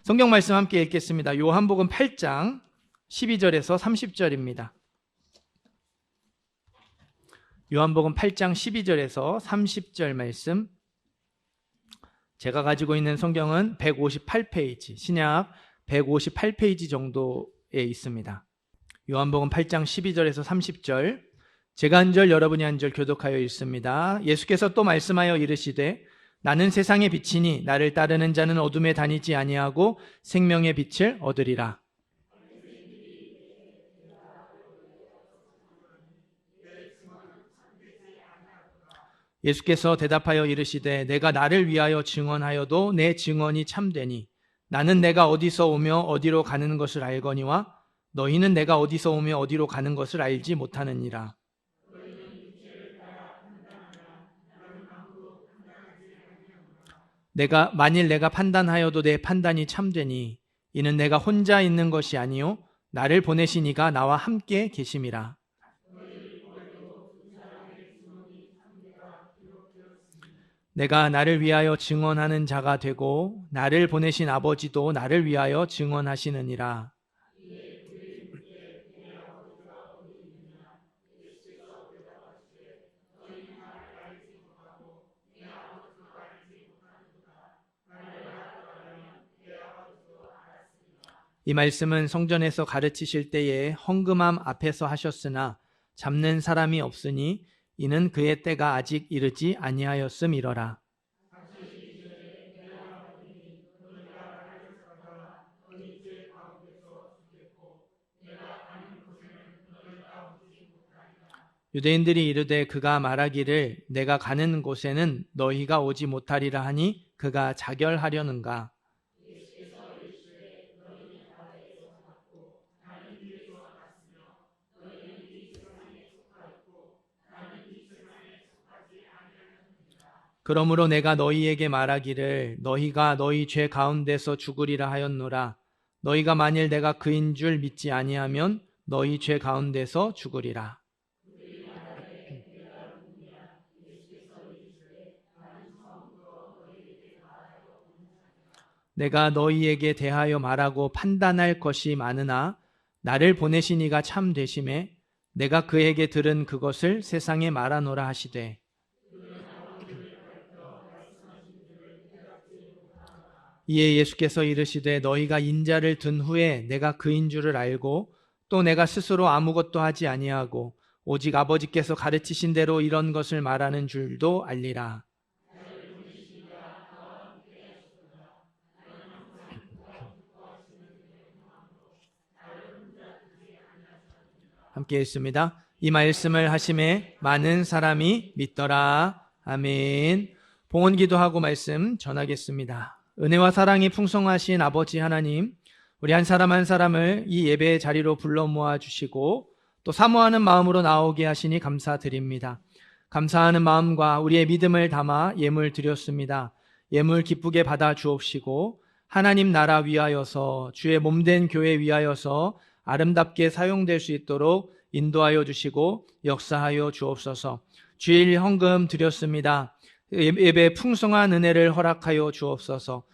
성경 말씀 함께 읽겠습니다. 요한복음 8장 12절에서 30절입니다. 요한복음 8장 12절에서 30절 말씀. 제가 가지고 있는 성경은 158페이지, 신약 158페이지 정도에 있습니다. 요한복음 8장 12절에서 30절, 제가 한 절 여러분이 한 절 교독하여 읽습니다. 예수께서 또 말씀하여 이르시되 나는 세상의 빛이니 나를 따르는 자는 어둠에 다니지 아니하고 생명의 빛을 얻으리라. 예수께서 대답하여 이르시되 내가 나를 위하여 증언하여도 내 증언이 참되니 나는 내가 어디서 오며 어디로 가는 것을 알거니와 너희는 내가 어디서 오며 어디로 가는 것을 알지 못하느니라. 만일 내가 판단하여도 내 판단이 참되니 이는 내가 혼자 있는 것이 아니요 나를 보내신 이가 나와 함께 계심이라. 내가 나를 위하여 증언하는 자가 되고 나를 보내신 아버지도 나를 위하여 증언하시느니라. 이 말씀은 성전에서 가르치실 때에 헌금함 앞에서 하셨으나 잡는 사람이 없으니 이는 그의 때가 아직 이르지 아니하였음이러라. 유대인들이 이르되 그가 말하기를 내가 가는 곳에는 너희가 오지 못하리라 하니 그가 자결하려는가? 그러므로 내가 너희에게 말하기를 너희가 너희 죄 가운데서 죽으리라 하였노라. 너희가 만일 내가 그인 줄 믿지 아니하면 너희 죄 가운데서 죽으리라. 내가 너희에게 대하여 말하고 판단할 것이 많으나 나를 보내신 이가 참 되심에 내가 그에게 들은 그것을 세상에 말하노라 하시되 이에 예수께서 이르시되 너희가 인자를 든 후에 내가 그인 줄을 알고 또 내가 스스로 아무것도 하지 아니하고 오직 아버지께서 가르치신 대로 이런 것을 말하는 줄도 알리라. 함께 읽습니다. 이 말씀을 하심에 많은 사람이 믿더라. 아멘. 봉헌 기도하고 말씀 전하겠습니다. 은혜와 사랑이 풍성하신 아버지 하나님, 우리 한 사람 한 사람을 이 예배의 자리로 불러 모아주시고 또 사모하는 마음으로 나오게 하시니 감사드립니다. 감사하는 마음과 우리의 믿음을 담아 예물 드렸습니다. 예물 기쁘게 받아 주옵시고 하나님 나라 위하여서 주의 몸된 교회 위하여서 아름답게 사용될 수 있도록 인도하여 주시고 역사하여 주옵소서. 주일 헌금 드렸습니다. 예배 풍성한 은혜를 허락하여 주옵소서.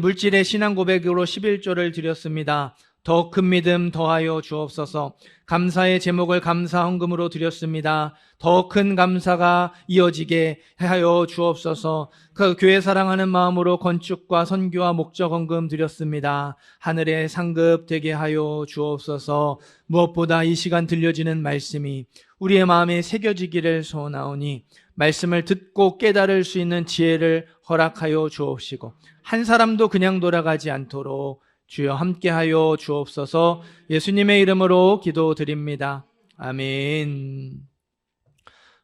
물질의 신앙 고백으로 11조를 드렸습니다. 더 큰 믿음 더하여 주옵소서. 감사의 제목을 감사 헌금으로 드렸습니다. 더 큰 감사가 이어지게 하여 주옵소서. 그 교회 사랑하는 마음으로 건축과 선교와 목적 헌금 드렸습니다. 하늘의 상급 되게 하여 주옵소서. 무엇보다 이 시간 들려지는 말씀이 우리의 마음에 새겨지기를 소원하오니 말씀을 듣고 깨달을 수 있는 지혜를 허락하여 주옵시고 한 사람도 그냥 돌아가지 않도록 주여 함께하여 주옵소서. 예수님의 이름으로 기도드립니다. 아멘.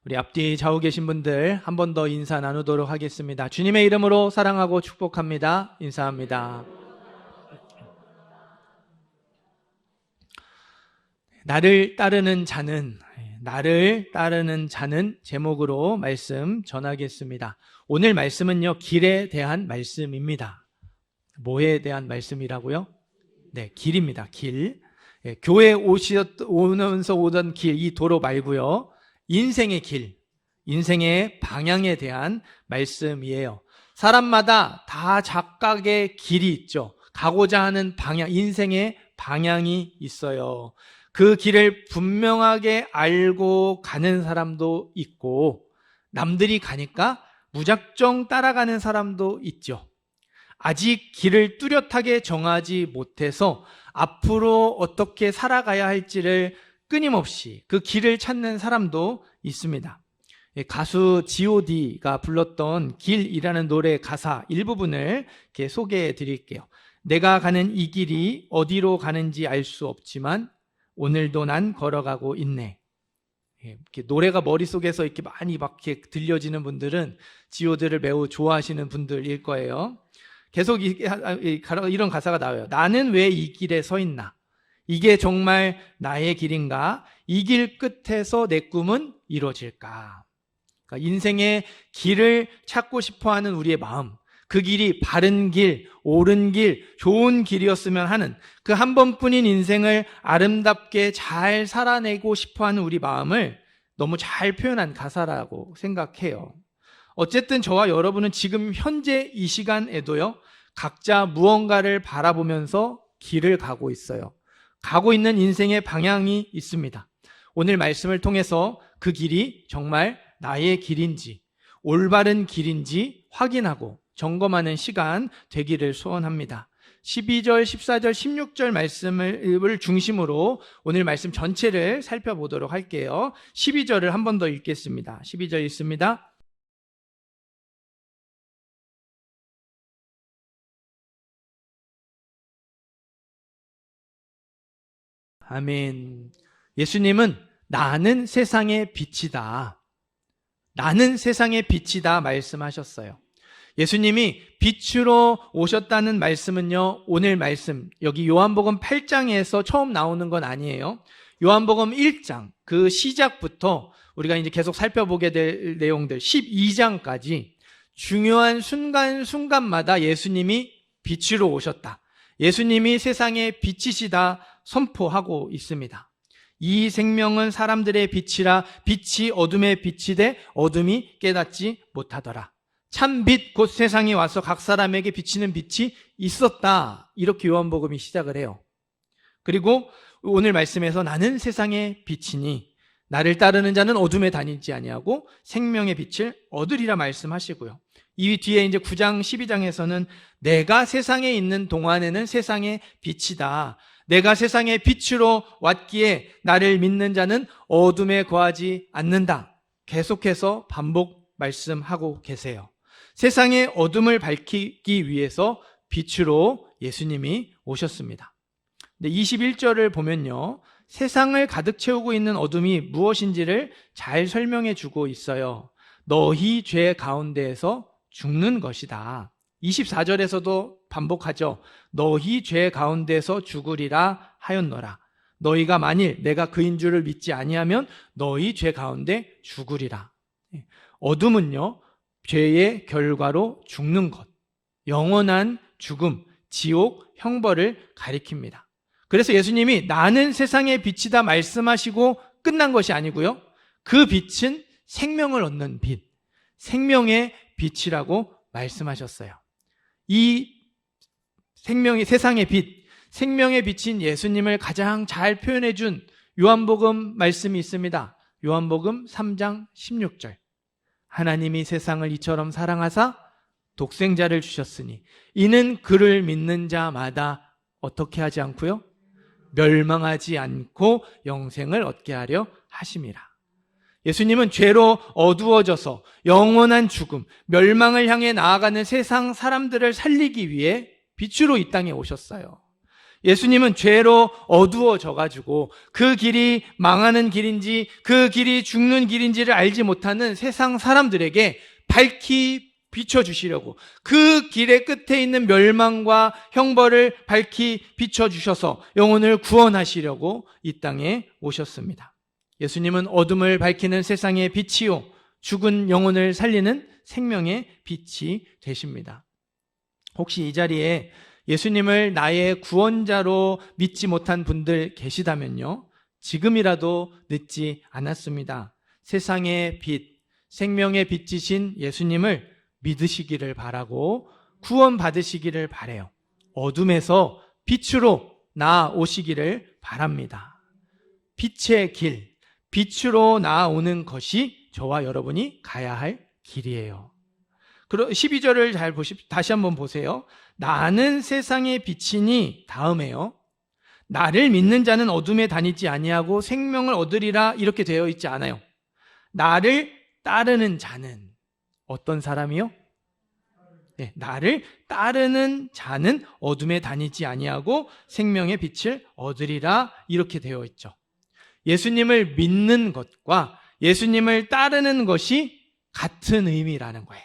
우리 앞뒤 좌우 계신 분들 한 번 더 인사 나누도록 하겠습니다. 주님의 이름으로 사랑하고 축복합니다. 인사합니다. 나를 따르는 자는 제목으로 말씀 전하겠습니다. 오늘 말씀은요, 길에 대한 말씀입니다. 뭐에 대한 말씀이라고요? 네, 길입니다. 길. 교회 오면서 오던 길, 이 도로 말고요. 인생의 길, 인생의 방향에 대한 말씀이에요. 사람마다 다 각각의 길이 있죠. 가고자 하는 방향, 인생의 방향이 있어요. 그 길을 분명하게 알고 가는 사람도 있고, 남들이 가니까 무작정 따라가는 사람도 있죠. 아직 길을 뚜렷하게 정하지 못해서 앞으로 어떻게 살아가야 할지를 끊임없이 그 길을 찾는 사람도 있습니다. 가수 G.O.D가 불렀던 길이라는 노래 가사 일부분을 이렇게 소개해 드릴게요. 내가 가는 이 길이 어디로 가는지 알 수 없지만 오늘도 난 걸어가고 있네. 이렇게 노래가 머릿속에서 이렇게 많이 막 이렇게 들려지는 분들은 G.O.D를 매우 좋아하시는 분들일 거예요. 계속 이런 가사가 나와요. 나는 왜 이 길에 서 있나? 이게 정말 나의 길인가? 이 길 끝에서 내 꿈은 이루어질까? 그러니까 인생의 길을 찾고 싶어하는 우리의 마음, 그 길이 바른 길, 옳은 길, 좋은 길이었으면 하는 그 한 번뿐인 인생을 아름답게 잘 살아내고 싶어하는 우리 마음을 너무 잘 표현한 가사라고 생각해요. 어쨌든 저와 여러분은 지금 현재 이 시간에도요, 각자 무언가를 바라보면서 길을 가고 있어요. 가고 있는 인생의 방향이 있습니다. 오늘 말씀을 통해서 그 길이 정말 나의 길인지, 올바른 길인지 확인하고 점검하는 시간 되기를 소원합니다. 12절, 14절, 16절 말씀을 중심으로 오늘 말씀 전체를 살펴보도록 할게요. 12절을 한 번 더 읽겠습니다. 12절 읽습니다. 아멘. 예수님은 나는 세상의 빛이다. 나는 세상의 빛이다 말씀하셨어요. 예수님이 빛으로 오셨다는 말씀은요, 오늘 말씀, 여기 요한복음 8장에서 처음 나오는 건 아니에요. 요한복음 1장, 그 시작부터 우리가 이제 계속 살펴보게 될 내용들, 12장까지 중요한 순간순간마다 예수님이 빛으로 오셨다. 예수님이 세상의 빛이시다 선포하고 있습니다. 이 생명은 사람들의 빛이라 빛이 어둠의 빛이 돼 어둠이 깨닫지 못하더라. 참 빛 곧 세상에 와서 각 사람에게 비치는 빛이 있었다. 이렇게 요한복음이 시작을 해요. 그리고 오늘 말씀에서 나는 세상의 빛이니 나를 따르는 자는 어둠에 다니지 아니하고 생명의 빛을 얻으리라 말씀하시고요. 이 뒤에 이제 9장 12장에서는 내가 세상에 있는 동안에는 세상의 빛이다. 내가 세상의 빛으로 왔기에 나를 믿는 자는 어둠에 거하지 않는다. 계속해서 반복 말씀하고 계세요. 세상의 어둠을 밝히기 위해서 빛으로 예수님이 오셨습니다. 근데 21절을 보면요, 세상을 가득 채우고 있는 어둠이 무엇인지를 잘 설명해 주고 있어요. 너희 죄 가운데에서 죽는 것이다. 24절에서도 반복하죠. 너희 죄 가운데서 죽으리라 하였노라. 너희가 만일 내가 그인 줄을 믿지 아니하면 너희 죄 가운데 죽으리라. 어둠은요, 죄의 결과로 죽는 것, 영원한 죽음, 지옥, 형벌을 가리킵니다. 그래서 예수님이 나는 세상의 빛이다 말씀하시고 끝난 것이 아니고요, 그 빛은 생명을 얻는 빛, 생명의 빛이라고 말씀하셨어요. 이 생명이 세상의 빛, 생명의 빛인 예수님을 가장 잘 표현해 준 요한복음 말씀이 있습니다. 요한복음 3장 16절. 하나님이 세상을 이처럼 사랑하사 독생자를 주셨으니 이는 그를 믿는 자마다 어떻게 하지 않고요? 멸망하지 않고 영생을 얻게 하려 하심이라. 예수님은 죄로 어두워져서 영원한 죽음, 멸망을 향해 나아가는 세상 사람들을 살리기 위해 빛으로 이 땅에 오셨어요. 예수님은 죄로 어두워져가지고 그 길이 망하는 길인지 그 길이 죽는 길인지를 알지 못하는 세상 사람들에게 밝히 비춰주시려고, 그 길의 끝에 있는 멸망과 형벌을 밝히 비춰주셔서 영혼을 구원하시려고 이 땅에 오셨습니다. 예수님은 어둠을 밝히는 세상의 빛이요, 죽은 영혼을 살리는 생명의 빛이 되십니다. 혹시 이 자리에 예수님을 나의 구원자로 믿지 못한 분들 계시다면요, 지금이라도 늦지 않았습니다. 세상의 빛, 생명의 빛이신 예수님을 믿으시기를 바라고 구원 받으시기를 바라요. 어둠에서 빛으로 나아오시기를 바랍니다. 빛의 길, 빛으로 나아오는 것이 저와 여러분이 가야 할 길이에요. 12절을 다시 한번 보세요. 나는 세상의 빛이니, 다음에요. 나를 믿는 자는 어둠에 다니지 아니하고 생명을 얻으리라, 이렇게 되어 있지 않아요. 나를 따르는 자는 어떤 사람이요? 네, 나를 따르는 자는 어둠에 다니지 아니하고 생명의 빛을 얻으리라, 이렇게 되어 있죠. 예수님을 믿는 것과 예수님을 따르는 것이 같은 의미라는 거예요.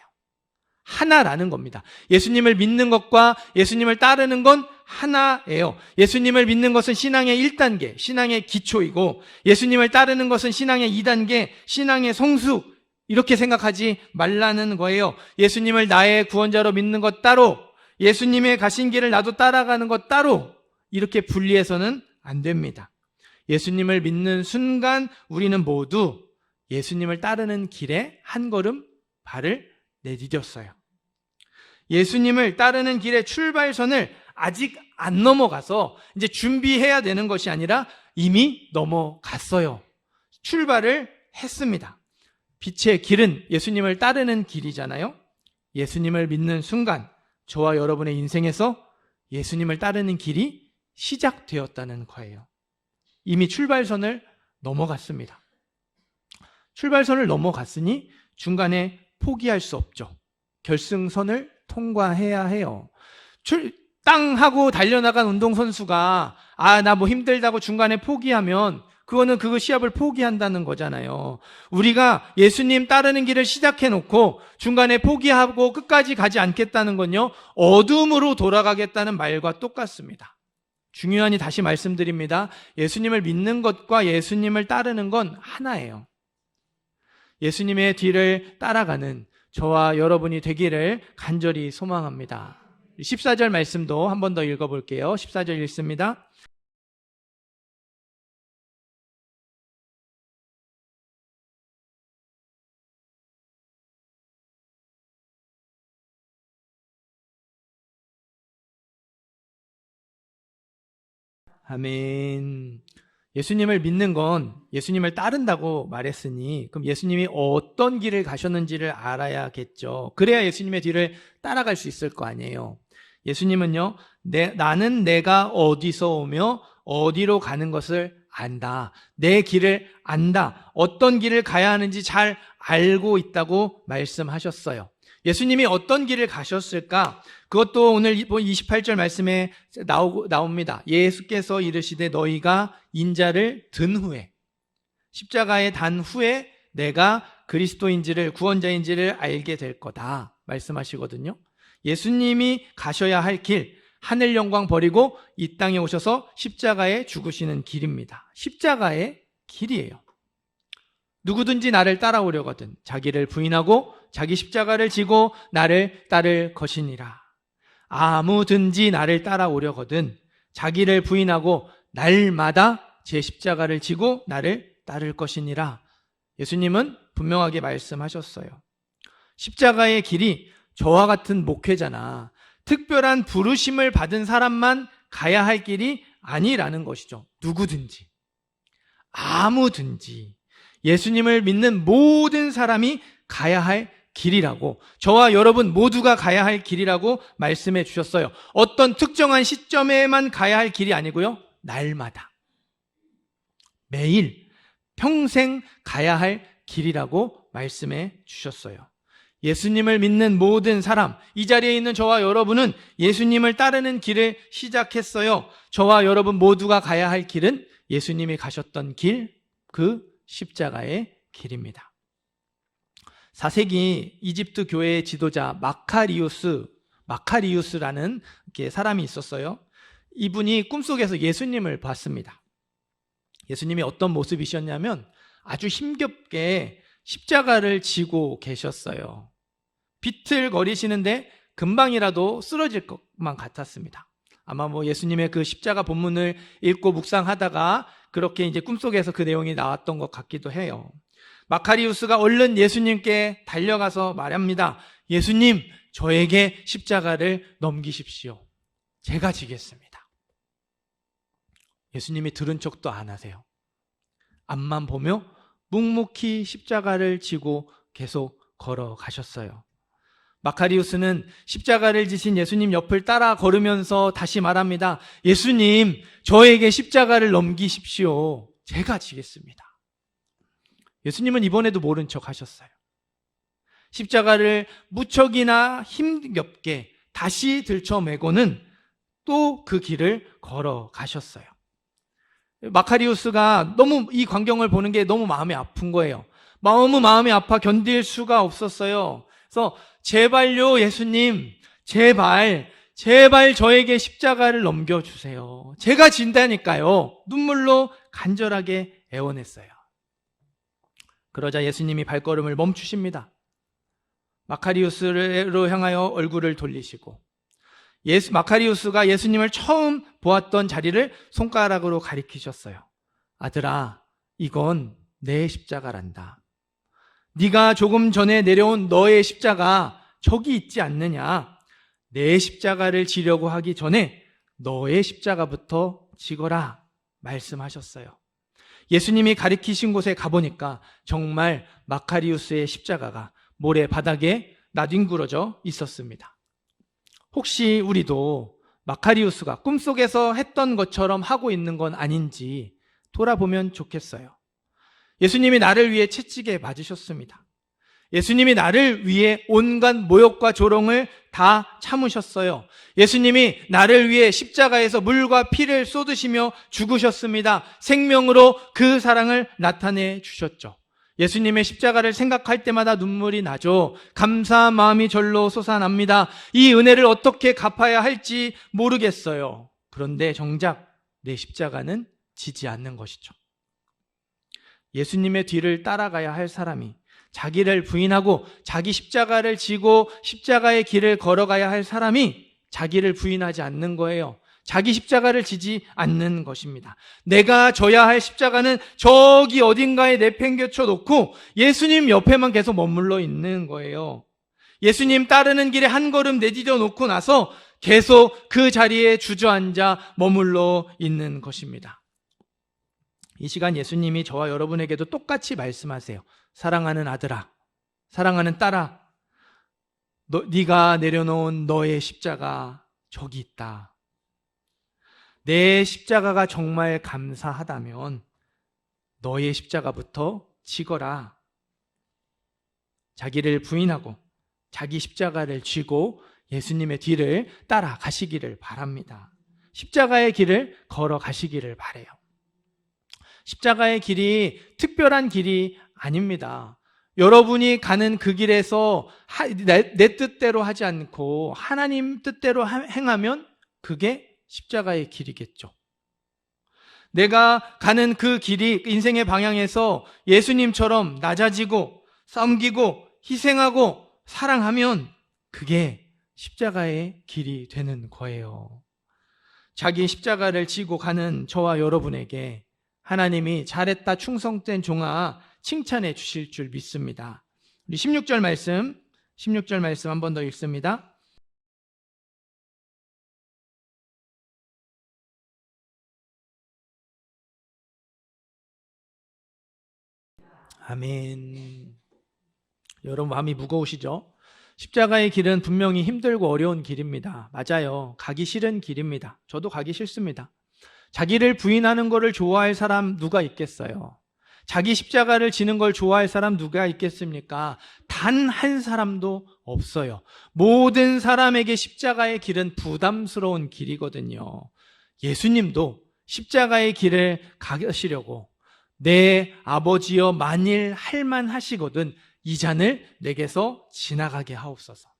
하나라는 겁니다. 예수님을 믿는 것과 예수님을 따르는 건 하나예요. 예수님을 믿는 것은 신앙의 1단계, 신앙의 기초이고, 예수님을 따르는 것은 신앙의 2단계, 신앙의 성수, 이렇게 생각하지 말라는 거예요. 예수님을 나의 구원자로 믿는 것 따로, 예수님의 가신 길을 나도 따라가는 것 따로, 이렇게 분리해서는 안 됩니다. 예수님을 믿는 순간 우리는 모두 예수님을 따르는 길에 한 걸음 발을 내디뎠어요. 예수님을 따르는 길의 출발선을 아직 안 넘어가서 이제 준비해야 되는 것이 아니라 이미 넘어갔어요. 출발을 했습니다. 빛의 길은 예수님을 따르는 길이잖아요. 예수님을 믿는 순간 저와 여러분의 인생에서 예수님을 따르는 길이 시작되었다는 거예요. 이미 출발선을 넘어갔습니다. 출발선을 넘어갔으니 중간에 포기할 수 없죠. 결승선을 통과해야 해요. 땅 하고 달려나간 운동선수가 나 뭐 힘들다고 중간에 포기하면 그거는 그 시합을 포기한다는 거잖아요. 우리가 예수님 따르는 길을 시작해놓고 중간에 포기하고 끝까지 가지 않겠다는 건요, 어둠으로 돌아가겠다는 말과 똑같습니다. 중요하니 다시 말씀드립니다. 예수님을 믿는 것과 예수님을 따르는 건 하나예요. 예수님의 뒤를 따라가는 저와 여러분이 되기를 간절히 소망합니다. 14절 말씀도 한 번 더 읽어볼게요. 14절 읽습니다. 아멘. 예수님을 믿는 건 예수님을 따른다고 말했으니 그럼 예수님이 어떤 길을 가셨는지를 알아야겠죠. 그래야 예수님의 뒤를 따라갈 수 있을 거 아니에요. 예수님은요, 나는 내가 어디서 오며 어디로 가는 것을 안다. 내 길을 안다. 어떤 길을 가야 하는지 잘 알고 있다고 말씀하셨어요. 예수님이 어떤 길을 가셨을까? 그것도 오늘 28절 말씀에 나옵니다. 예수께서 이르시되 너희가 인자를 든 후에, 십자가에 단 후에 내가 그리스도인지를, 구원자인지를 알게 될 거다 말씀하시거든요. 예수님이 가셔야 할 길, 하늘 영광 버리고 이 땅에 오셔서 십자가에 죽으시는 길입니다. 십자가의 길이에요. 누구든지 나를 따라오려거든 자기를 부인하고 자기 십자가를 지고 나를 따를 것이니라. 아무든지 나를 따라오려거든 자기를 부인하고 날마다 제 십자가를 지고 나를 따를 것이니라. 예수님은 분명하게 말씀하셨어요. 십자가의 길이 저와 같은 목회자나 특별한 부르심을 받은 사람만 가야 할 길이 아니라는 것이죠. 누구든지, 아무든지 예수님을 믿는 모든 사람이 가야 할 길이라고, 저와 여러분 모두가 가야 할 길이라고 말씀해 주셨어요. 어떤 특정한 시점에만 가야 할 길이 아니고요, 날마다, 매일, 평생 가야 할 길이라고 말씀해 주셨어요. 예수님을 믿는 모든 사람, 이 자리에 있는 저와 여러분은 예수님을 따르는 길을 시작했어요. 저와 여러분 모두가 가야 할 길은 예수님이 가셨던 길, 그 십자가의 길입니다. 4세기 이집트 교회의 지도자 마카리우스라는 사람이 있었어요. 이분이 꿈속에서 예수님을 봤습니다. 예수님이 어떤 모습이셨냐면 아주 힘겹게 십자가를 지고 계셨어요. 비틀거리시는데 금방이라도 쓰러질 것만 같았습니다. 아마 예수님의 그 십자가 본문을 읽고 묵상하다가 그렇게 이제 꿈속에서 그 내용이 나왔던 것 같기도 해요. 마카리우스가 얼른 예수님께 달려가서 말합니다. 예수님, 저에게 십자가를 넘기십시오. 제가 지겠습니다. 예수님이 들은 척도 안 하세요. 앞만 보며 묵묵히 십자가를 지고 계속 걸어가셨어요. 마카리우스는 십자가를 지신 예수님 옆을 따라 걸으면서 다시 말합니다. 예수님, 저에게 십자가를 넘기십시오. 제가 지겠습니다. 예수님은 이번에도 모른 척 하셨어요. 십자가를 무척이나 힘겹게 다시 들쳐매고는 또 그 길을 걸어가셨어요. 마카리우스가 너무 이 광경을 보는 게 너무 마음이 아픈 거예요. 너무 마음이 아파 견딜 수가 없었어요. 그래서 제발요, 예수님, 제발 저에게 십자가를 넘겨주세요. 제가 진다니까요. 눈물로 간절하게 애원했어요. 그러자 예수님이 발걸음을 멈추십니다. 마카리우스로 향하여 얼굴을 돌리시고 마카리우스가 예수님을 처음 보았던 자리를 손가락으로 가리키셨어요. 아들아, 이건 내 십자가란다. 네가 조금 전에 내려온 너의 십자가 저기 있지 않느냐? 내 십자가를 지려고 하기 전에 너의 십자가부터 지거라 말씀하셨어요. 예수님이 가리키신 곳에 가보니까 정말 마카리우스의 십자가가 모래바닥에 나뒹굴어져 있었습니다. 혹시 우리도 마카리우스가 꿈속에서 했던 것처럼 하고 있는 건 아닌지 돌아보면 좋겠어요. 예수님이 나를 위해 채찍에 맞으셨습니다. 예수님이 나를 위해 온갖 모욕과 조롱을 다 참으셨어요. 예수님이 나를 위해 십자가에서 물과 피를 쏟으시며 죽으셨습니다. 생명으로 그 사랑을 나타내 주셨죠. 예수님의 십자가를 생각할 때마다 눈물이 나죠. 감사한 마음이 절로 솟아납니다. 이 은혜를 어떻게 갚아야 할지 모르겠어요. 그런데 정작 내 십자가는 지지 않는 것이죠. 예수님의 뒤를 따라가야 할 사람이 자기를 부인하고 자기 십자가를 지고 십자가의 길을 걸어가야 할 사람이 자기를 부인하지 않는 거예요. 자기 십자가를 지지 않는 것입니다. 내가 져야 할 십자가는 저기 어딘가에 내팽개쳐 놓고 예수님 옆에만 계속 머물러 있는 거예요. 예수님 따르는 길에 한 걸음 내디뎌 놓고 나서 계속 그 자리에 주저앉아 머물러 있는 것입니다. 이 시간 예수님이 저와 여러분에게도 똑같이 말씀하세요. 사랑하는 아들아, 사랑하는 딸아, 네가 내려놓은 너의 십자가 저기 있다. 내 십자가가 정말 감사하다면 너의 십자가부터 지거라. 자기를 부인하고 자기 십자가를 쥐고 예수님의 뒤를 따라가시기를 바랍니다. 십자가의 길을 걸어가시기를 바라요. 십자가의 길이 특별한 길이 아닙니다. 여러분이 가는 그 길에서 내 뜻대로 하지 않고 하나님 뜻대로 행하면 그게 십자가의 길이겠죠. 내가 가는 그 길이 인생의 방향에서 예수님처럼 낮아지고 섬기고 희생하고 사랑하면 그게 십자가의 길이 되는 거예요. 자기 십자가를 지고 가는 저와 여러분에게 하나님이 잘했다 충성된 종아 칭찬해 주실 줄 믿습니다. 우리 16절 말씀 한 번 더 읽습니다. 아멘. 여러분 마음이 무거우시죠? 십자가의 길은 분명히 힘들고 어려운 길입니다. 맞아요. 가기 싫은 길입니다. 저도 가기 싫습니다. 자기를 부인하는 것을 좋아할 사람 누가 있겠어요? 자기 십자가를 지는 걸 좋아할 사람 누가 있겠습니까? 단 한 사람도 없어요. 모든 사람에게 십자가의 길은 부담스러운 길이거든요. 예수님도 십자가의 길을 가시려고 내 아버지여 만일 할만하시거든 이 잔을 내게서 지나가게 하옵소서.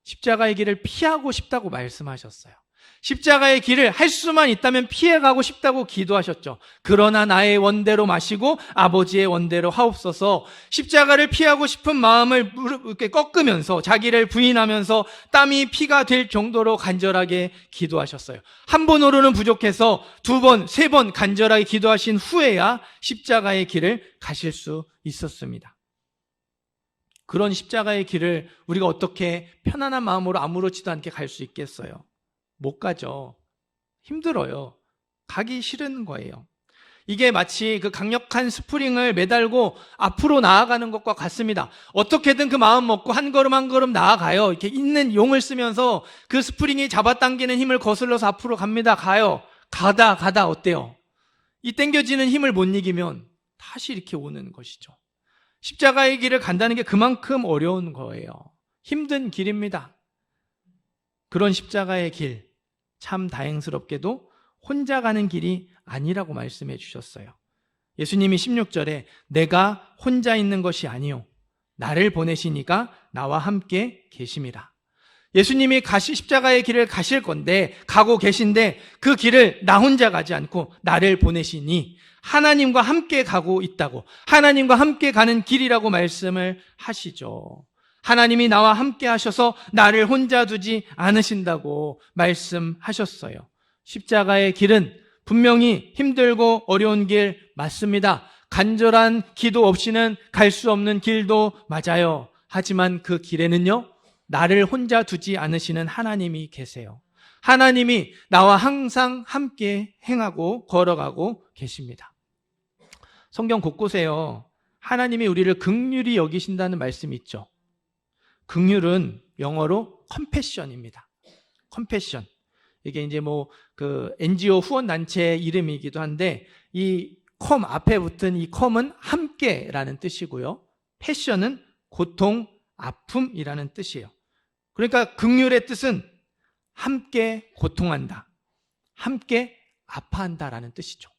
십자가의 길을 피하고 싶다고 말씀하셨어요. 십자가의 길을 할 수만 있다면 피해가고 싶다고 기도하셨죠. 그러나 나의 원대로 마시고 아버지의 원대로 하옵소서. 십자가를 피하고 싶은 마음을 이렇게 꺾으면서 자기를 부인하면서 땀이 피가 될 정도로 간절하게 기도하셨어요. 한 번으로는 부족해서 두 번, 세 번 간절하게 기도하신 후에야 십자가의 길을 가실 수 있었습니다. 그런 십자가의 길을 우리가 어떻게 편안한 마음으로 아무렇지도 않게 갈 수 있겠어요? 못 가죠. 힘들어요. 가기 싫은 거예요. 이게 마치 그 강력한 스프링을 매달고 앞으로 나아가는 것과 같습니다. 어떻게든 그 마음 먹고 한 걸음 한 걸음 나아가요. 이렇게 있는 용을 쓰면서 그 스프링이 잡아당기는 힘을 거슬러서 앞으로 갑니다. 가요. 가다 어때요? 이 당겨지는 힘을 못 이기면 다시 이렇게 오는 것이죠. 십자가의 길을 간다는 게 그만큼 어려운 거예요. 힘든 길입니다. 그런 십자가의 길, 참 다행스럽게도 혼자 가는 길이 아니라고 말씀해 주셨어요. 예수님이 16절에 내가 혼자 있는 것이 아니요 나를 보내시니까 나와 함께 계심이라. 예수님이 십자가의 길을 가실 건데, 가고 계신데 그 길을 나 혼자 가지 않고 나를 보내시니 하나님과 함께 가고 있다고, 하나님과 함께 가는 길이라고 말씀을 하시죠. 하나님이 나와 함께 하셔서 나를 혼자 두지 않으신다고 말씀하셨어요. 십자가의 길은 분명히 힘들고 어려운 길 맞습니다. 간절한 기도 없이는 갈 수 없는 길도 맞아요. 하지만 그 길에는요, 나를 혼자 두지 않으시는 하나님이 계세요. 하나님이 나와 항상 함께 행하고 걸어가고 계십니다. 성경 곳곳에요, 하나님이 우리를 긍휼히 여기신다는 말씀이 있죠. 긍휼은 영어로 컴패션입니다. 컴패션. 이게 이제 그 NGO 후원단체 이름이기도 한데, 이 컴 앞에 붙은 이 컴은 함께라는 뜻이고요. 패션은 고통, 아픔이라는 뜻이에요. 그러니까 긍휼의 뜻은 함께 고통한다, 함께 아파한다라는 뜻이죠.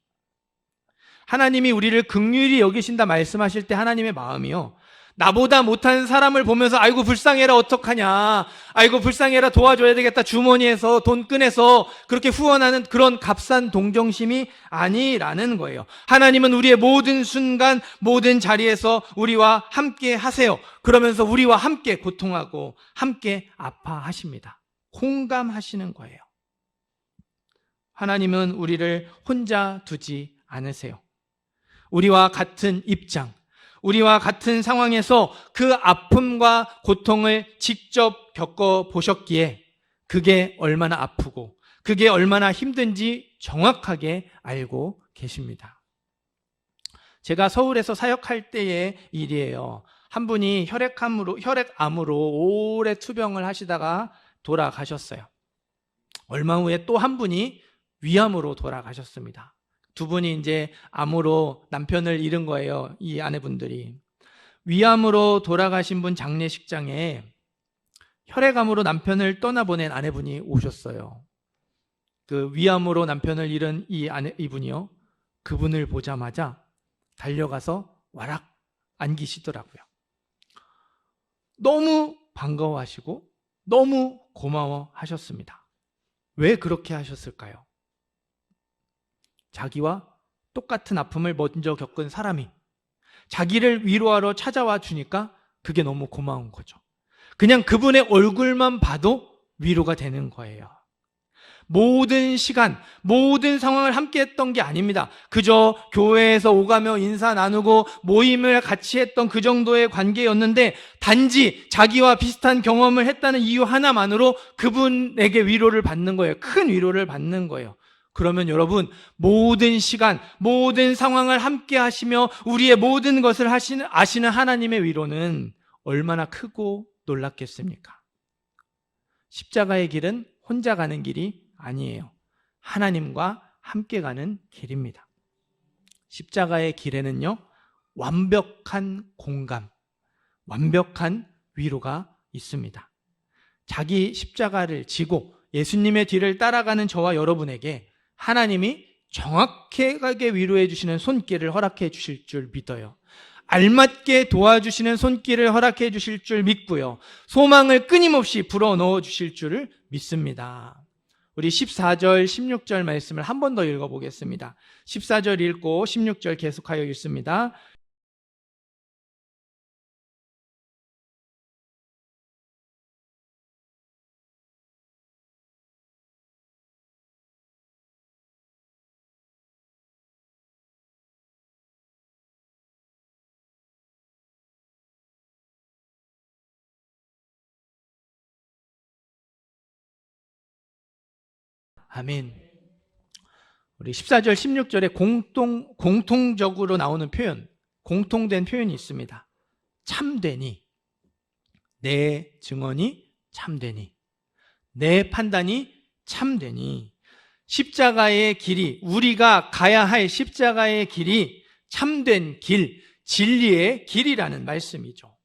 하나님이 우리를 긍휼히 여기신다 말씀하실 때 하나님의 마음이요, 나보다 못한 사람을 보면서 아이고 불쌍해라 어떡하냐, 아이고 불쌍해라 도와줘야 되겠다, 주머니에서 돈 꺼내서 그렇게 후원하는 그런 값싼 동정심이 아니라는 거예요. 하나님은 우리의 모든 순간 모든 자리에서 우리와 함께 하세요. 그러면서 우리와 함께 고통하고 함께 아파하십니다. 공감하시는 거예요. 하나님은 우리를 혼자 두지 않으세요. 우리와 같은 입장, 우리와 같은 상황에서 그 아픔과 고통을 직접 겪어보셨기에 그게 얼마나 아프고 그게 얼마나 힘든지 정확하게 알고 계십니다. 제가 서울에서 사역할 때의 일이에요. 한 분이 혈액암으로 오래 투병을 하시다가 돌아가셨어요. 얼마 후에 또 한 분이 위암으로 돌아가셨습니다. 두 분이 이제 암으로 남편을 잃은 거예요, 이 아내분들이. 위암으로 돌아가신 분 장례식장에 혈액암으로 남편을 떠나보낸 아내분이 오셨어요. 그 위암으로 남편을 잃은 이분이요, 그분을 보자마자 달려가서 와락 안기시더라고요. 너무 반가워하시고 너무 고마워하셨습니다. 왜 그렇게 하셨을까요? 자기와 똑같은 아픔을 먼저 겪은 사람이 자기를 위로하러 찾아와 주니까 그게 너무 고마운 거죠. 그냥 그분의 얼굴만 봐도 위로가 되는 거예요. 모든 시간, 모든 상황을 함께 했던 게 아닙니다. 그저 교회에서 오가며 인사 나누고 모임을 같이 했던 그 정도의 관계였는데, 단지 자기와 비슷한 경험을 했다는 이유 하나만으로 그분에게 위로를 받는 거예요. 큰 위로를 받는 거예요. 그러면 여러분, 모든 시간, 모든 상황을 함께 하시며 우리의 모든 것을 아시는 하나님의 위로는 얼마나 크고 놀랍겠습니까? 십자가의 길은 혼자 가는 길이 아니에요. 하나님과 함께 가는 길입니다. 십자가의 길에는요, 완벽한 공감, 완벽한 위로가 있습니다. 자기 십자가를 지고 예수님의 뒤를 따라가는 저와 여러분에게 하나님이 정확하게 위로해 주시는 손길을 허락해 주실 줄 믿어요. 알맞게 도와주시는 손길을 허락해 주실 줄 믿고요, 소망을 끊임없이 불어넣어 주실 줄을 믿습니다. 우리 14절, 16절 말씀을 한 번 더 읽어보겠습니다. 14절 읽고 16절 계속하여 읽습니다. 아멘. 우리 14절, 16절에 공통적으로 나오는 표현, 공통된 표현이 있습니다. 참되니, 내 증언이 참되니, 내 판단이 참되니. 십자가의 길이, 우리가 가야 할 십자가의 길이 참된 길, 진리의 길이라는 말씀이죠.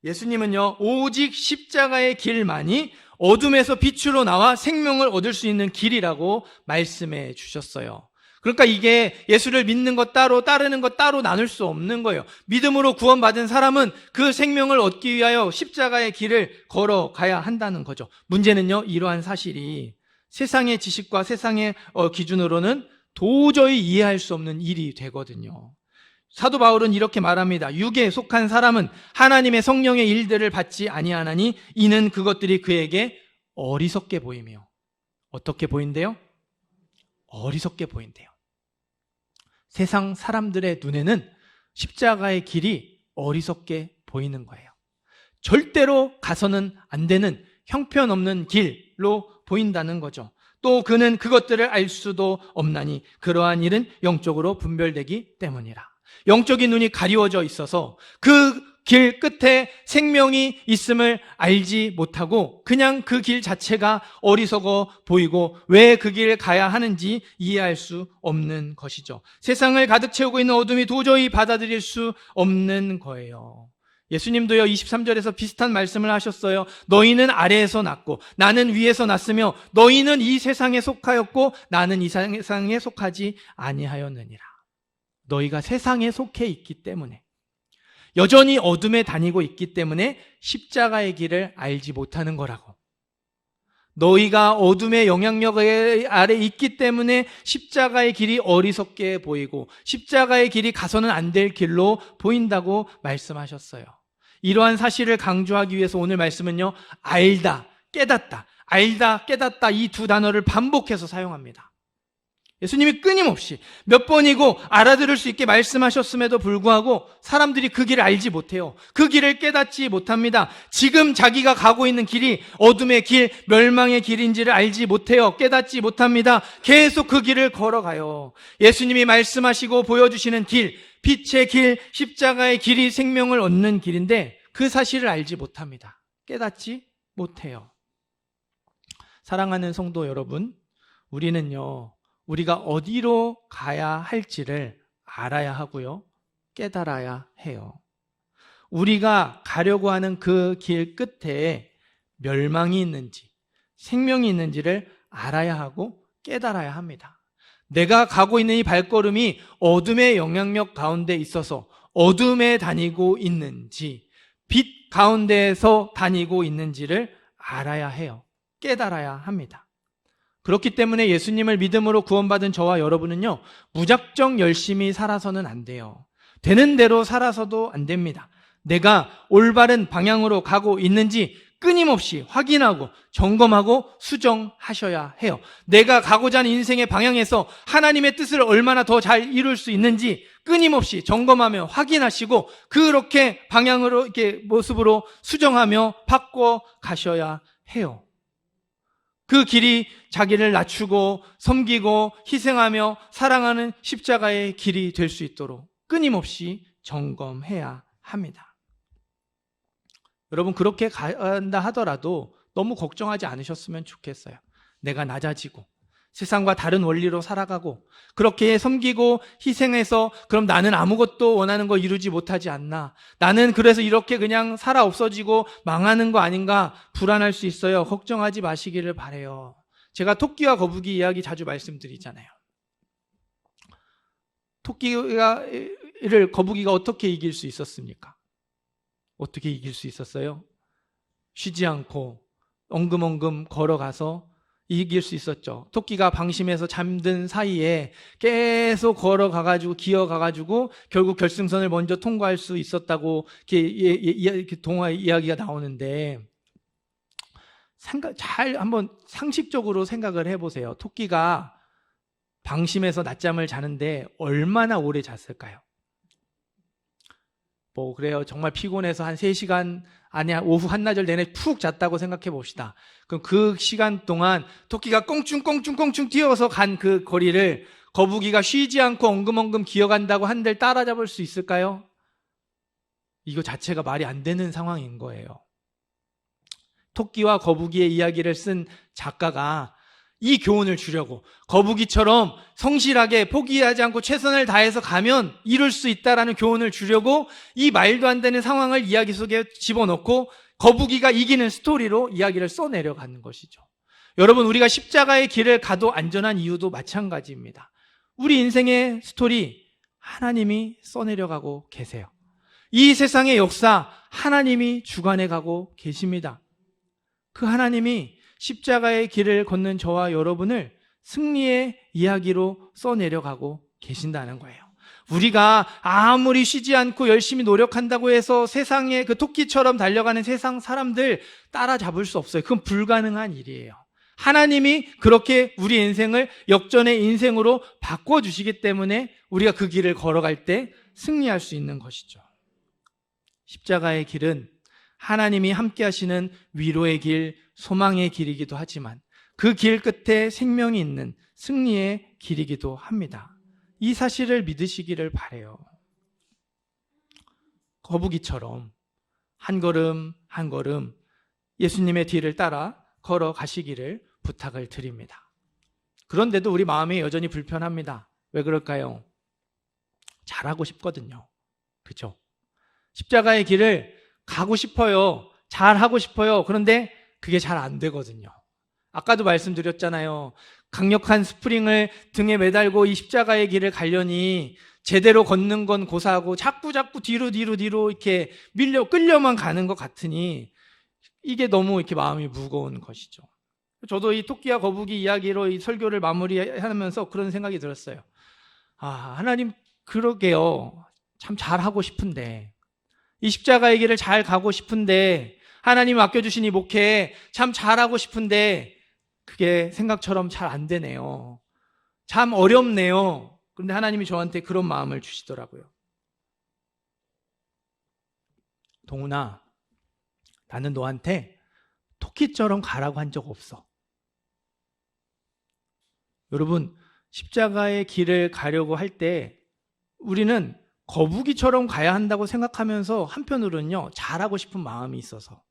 예수님은요, 오직 십자가의 길만이 어둠에서 빛으로 나와 생명을 얻을 수 있는 길이라고 말씀해 주셨어요. 그러니까 이게 예수를 믿는 것 따로, 따르는 것 따로 나눌 수 없는 거예요. 믿음으로 구원받은 사람은 그 생명을 얻기 위하여 십자가의 길을 걸어가야 한다는 거죠. 문제는요, 이러한 사실이 세상의 지식과 세상의 기준으로는 도저히 이해할 수 없는 일이 되거든요. 사도 바울은 이렇게 말합니다. 육에 속한 사람은 하나님의 성령의 일들을 받지 아니하나니 이는 그것들이 그에게 어리석게 보이며. 어떻게 보인대요? 어리석게 보인대요. 세상 사람들의 눈에는 십자가의 길이 어리석게 보이는 거예요. 절대로 가서는 안 되는 형편없는 길로 보인다는 거죠. 또 그는 그것들을 알 수도 없나니 그러한 일은 영적으로 분별되기 때문이라. 영적인 눈이 가리워져 있어서 그 길 끝에 생명이 있음을 알지 못하고 그냥 그 길 자체가 어리석어 보이고 왜 그 길을 가야 하는지 이해할 수 없는 것이죠. 세상을 가득 채우고 있는 어둠이 도저히 받아들일 수 없는 거예요. 예수님도요 23절에서 비슷한 말씀을 하셨어요. 너희는 아래에서 났고 나는 위에서 났으며 너희는 이 세상에 속하였고 나는 이 세상에 속하지 아니하였느니라. 너희가 세상에 속해 있기 때문에, 여전히 어둠에 다니고 있기 때문에 십자가의 길을 알지 못하는 거라고. 너희가 어둠의 영향력 아래 있기 때문에 십자가의 길이 어리석게 보이고 십자가의 길이 가서는 안 될 길로 보인다고 말씀하셨어요. 이러한 사실을 강조하기 위해서 오늘 말씀은요, 알다, 깨닫다, 알다, 깨닫다 이 두 단어를 반복해서 사용합니다. 예수님이 끊임없이 몇 번이고 알아들을 수 있게 말씀하셨음에도 불구하고 사람들이 그 길을 알지 못해요. 그 길을 깨닫지 못합니다. 지금 자기가 가고 있는 길이 어둠의 길, 멸망의 길인지를 알지 못해요. 깨닫지 못합니다. 계속 그 길을 걸어가요. 예수님이 말씀하시고 보여주시는 길, 빛의 길, 십자가의 길이 생명을 얻는 길인데 그 사실을 알지 못합니다. 깨닫지 못해요. 사랑하는 성도 여러분, 우리는요, 우리가 어디로 가야 할지를 알아야 하고요, 깨달아야 해요. 우리가 가려고 하는 그 길 끝에 멸망이 있는지 생명이 있는지를 알아야 하고 깨달아야 합니다. 내가 가고 있는 이 발걸음이 어둠의 영향력 가운데 있어서 어둠에 다니고 있는지 빛 가운데에서 다니고 있는지를 알아야 해요. 깨달아야 합니다. 그렇기 때문에 예수님을 믿음으로 구원받은 저와 여러분은요, 무작정 열심히 살아서는 안 돼요. 되는 대로 살아서도 안 됩니다. 내가 올바른 방향으로 가고 있는지 끊임없이 확인하고 점검하고 수정하셔야 해요. 내가 가고자 하는 인생의 방향에서 하나님의 뜻을 얼마나 더 잘 이룰 수 있는지 끊임없이 점검하며 확인하시고 그렇게 방향으로 이렇게 모습으로 수정하며 바꿔 가셔야 해요. 그 길이 자기를 낮추고 섬기고 희생하며 사랑하는 십자가의 길이 될 수 있도록 끊임없이 점검해야 합니다. 여러분, 그렇게 간다 하더라도 너무 걱정하지 않으셨으면 좋겠어요. 내가 낮아지고 세상과 다른 원리로 살아가고 그렇게 섬기고 희생해서 그럼 나는 아무것도 원하는 거 이루지 못하지 않나? 나는 그래서 이렇게 그냥 살아 없어지고 망하는 거 아닌가? 불안할 수 있어요. 걱정하지 마시기를 바라요. 제가 토끼와 거북이 이야기 자주 말씀드리잖아요. 거북이가 어떻게 이길 수 있었습니까? 어떻게 이길 수 있었어요? 쉬지 않고 엉금엉금 걸어가서 이길 수 있었죠. 토끼가 방심해서 잠든 사이에 계속 걸어가가지고 기어가가지고 결국 결승선을 먼저 통과할 수 있었다고 이렇게 동화 이야기가 나오는데, 잘 한번 상식적으로 생각을 해보세요. 토끼가 방심해서 낮잠을 자는데 얼마나 오래 잤을까요? 뭐 그래요. 정말 피곤해서 한 3시간 아니 오후 한나절 내내 푹 잤다고 생각해 봅시다. 그럼 그 시간 동안 토끼가 꽁충꽁충꽁충 뛰어서 간 그 거리를 거북이가 쉬지 않고 엉금엉금 기어간다고 한들 따라잡을 수 있을까요? 이거 자체가 말이 안 되는 상황인 거예요. 토끼와 거북이의 이야기를 쓴 작가가 이 교훈을 주려고 거북이처럼 성실하게 포기하지 않고 최선을 다해서 가면 이룰 수 있다라는 교훈을 주려고 이 말도 안 되는 상황을 이야기 속에 집어넣고 거북이가 이기는 스토리로 이야기를 써내려가는 것이죠. 여러분, 우리가 십자가의 길을 가도 안전한 이유도 마찬가지입니다. 우리 인생의 스토리 하나님이 써내려가고 계세요. 이 세상의 역사 하나님이 주관해 가고 계십니다. 그 하나님이 십자가의 길을 걷는 저와 여러분을 승리의 이야기로 써내려가고 계신다는 거예요. 우리가 아무리 쉬지 않고 열심히 노력한다고 해서 세상에 그 토끼처럼 달려가는 세상 사람들 따라잡을 수 없어요. 그건 불가능한 일이에요. 하나님이 그렇게 우리 인생을 역전의 인생으로 바꿔주시기 때문에 우리가 그 길을 걸어갈 때 승리할 수 있는 것이죠. 십자가의 길은 하나님이 함께 하시는 위로의 길, 소망의 길이기도 하지만 그 길 끝에 생명이 있는 승리의 길이기도 합니다. 이 사실을 믿으시기를 바라요. 거북이처럼 한 걸음 한 걸음 예수님의 뒤를 따라 걸어가시기를 부탁을 드립니다. 그런데도 우리 마음이 여전히 불편합니다. 왜 그럴까요? 잘하고 싶거든요. 그렇죠? 십자가의 길을 가고 싶어요. 잘하고 싶어요. 그런데 그게 잘 안 되거든요. 아까도 말씀드렸잖아요. 강력한 스프링을 등에 매달고 이 십자가의 길을 가려니 제대로 걷는 건 고사하고 자꾸 뒤로 이렇게 끌려만 가는 것 같으니 이게 너무 이렇게 마음이 무거운 것이죠. 저도 이 토끼와 거북이 이야기로 이 설교를 마무리하면서 그런 생각이 들었어요. 하나님, 그러게요. 참 잘하고 싶은데, 이 십자가의 길을 잘 가고 싶은데, 하나님 맡겨주신 이 목회 참 잘하고 싶은데 그게 생각처럼 잘 안 되네요. 참 어렵네요. 그런데 하나님이 저한테 그런 마음을 주시더라고요. 동훈아, 나는 너한테 토끼처럼 가라고 한 적 없어. 여러분, 십자가의 길을 가려고 할 때 우리는 거북이처럼 가야 한다고 생각하면서 한편으로는요, 잘하고 싶은 마음이 있어서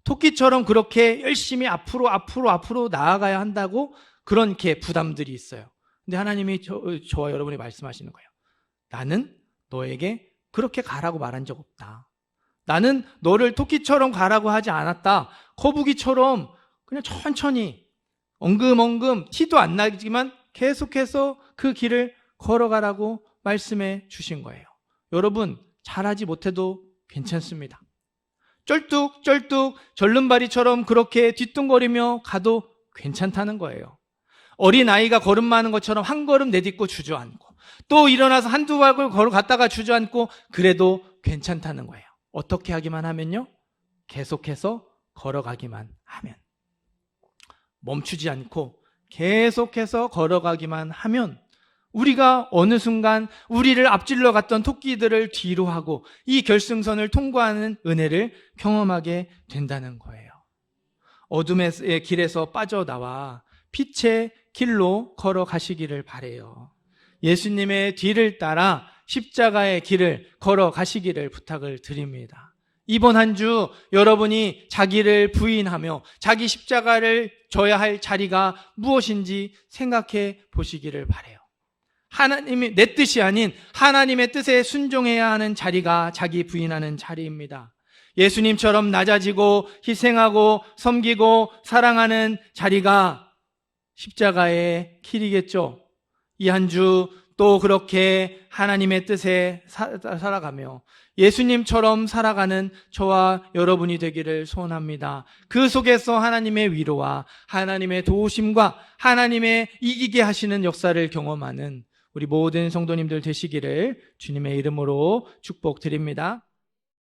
토끼처럼 그렇게 열심히 앞으로 나아가야 한다고 그렇게 부담들이 있어요. 근데 하나님이 저와 여러분이 말씀하시는 거예요. 나는 너에게 그렇게 가라고 말한 적 없다. 나는 너를 토끼처럼 가라고 하지 않았다. 거북이처럼 그냥 천천히 엉금엉금 티도 안 나지만 계속해서 그 길을 걸어가라고 말씀해 주신 거예요. 여러분, 잘하지 못해도 괜찮습니다. 쩔뚝쩔뚝 절름발이처럼 그렇게 뒤뚱거리며 가도 괜찮다는 거예요. 어린아이가 걸음마는 것처럼 한 걸음 내딛고 주저앉고 또 일어나서 한두 발을 걸어갔다가 주저앉고 그래도 괜찮다는 거예요. 어떻게 하기만 하면요? 계속해서 걸어가기만 하면, 멈추지 않고 계속해서 걸어가기만 하면 우리가 어느 순간 우리를 앞질러 갔던 토끼들을 뒤로 하고 이 결승선을 통과하는 은혜를 경험하게 된다는 거예요. 어둠의 길에서 빠져나와 빛의 길로 걸어가시기를 바라요. 예수님의 뒤를 따라 십자가의 길을 걸어가시기를 부탁을 드립니다. 이번 한 주 여러분이 자기를 부인하며 자기 십자가를 져야 할 자리가 무엇인지 생각해 보시기를 바라요. 하나님이 내 뜻이 아닌 하나님의 뜻에 순종해야 하는 자리가 자기 부인하는 자리입니다. 예수님처럼 낮아지고 희생하고 섬기고 사랑하는 자리가 십자가의 길이겠죠. 이 한 주 또 그렇게 하나님의 뜻에 살아가며 예수님처럼 살아가는 저와 여러분이 되기를 소원합니다. 그 속에서 하나님의 위로와 하나님의 도우심과 하나님의 이기게 하시는 역사를 경험하는 우리 모든 성도님들 되시기를 주님의 이름으로 축복드립니다.